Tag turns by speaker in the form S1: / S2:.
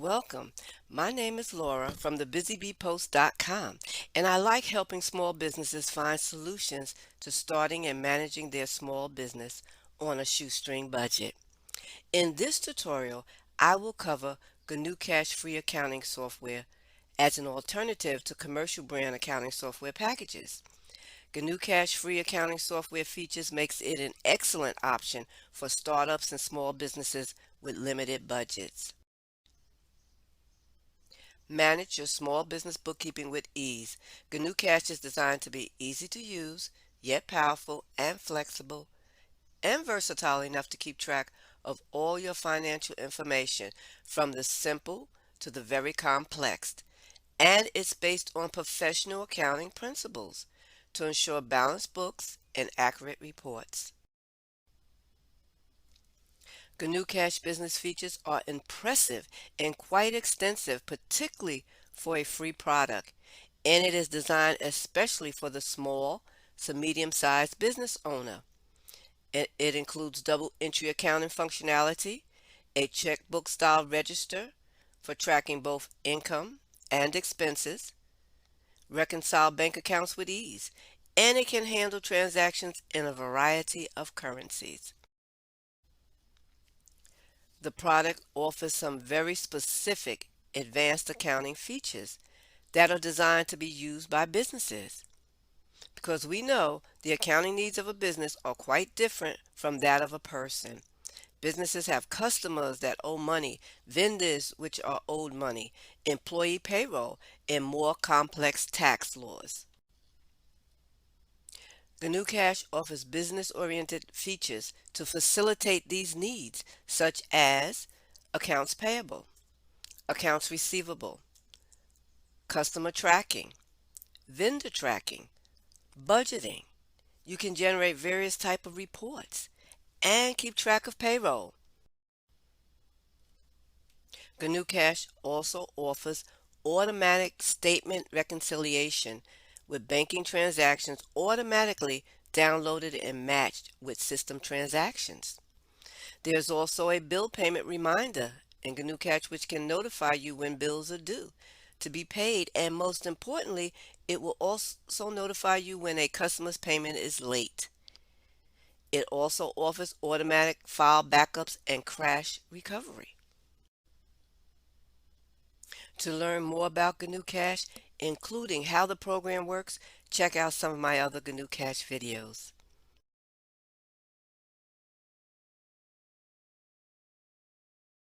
S1: welcome. My name is Laura from thebusybeepost.com, and I like helping small businesses find solutions to starting and managing their small business on a shoestring budget. In this tutorial, I will cover Gnucash free accounting software as an alternative to commercial brand accounting software packages. Gnucash free accounting software features makes it an excellent option for startups and small businesses with limited budgets. Manage your small business bookkeeping with ease. Gnucash is designed to be easy to use, yet powerful and flexible, and versatile enough to keep track of all your financial information, from the simple to the very complex. And it's based on professional accounting principles to ensure balanced books and accurate reports. Gnucash business features are impressive and quite extensive, particularly for a free product, and it is designed especially for the small to medium-sized business owner. It includes double entry accounting functionality, a checkbook style register for tracking both income and expenses, reconcile bank accounts with ease, and it can handle transactions in a variety of currencies. The product offers some very specific advanced accounting features that are designed to be used by businesses, because we know the accounting needs of a business are quite different from that of a person. Businesses have customers that owe money, vendors which are owed money, employee payroll, and more complex tax laws. Gnucash offers business-oriented features to facilitate these needs, such as accounts payable, accounts receivable, customer tracking, vendor tracking, budgeting. You can generate various type of reports and keep track of payroll. Gnucash also offers automatic statement reconciliation, with banking transactions automatically downloaded and matched with system transactions. There's also a bill payment reminder in Gnucash which can notify you when bills are due to be paid, and most importantly, it will also notify you when a customer's payment is late. It also offers automatic file backups and crash recovery. To learn more about Gnucash, including how the program works, check out some of my other Gnucash videos.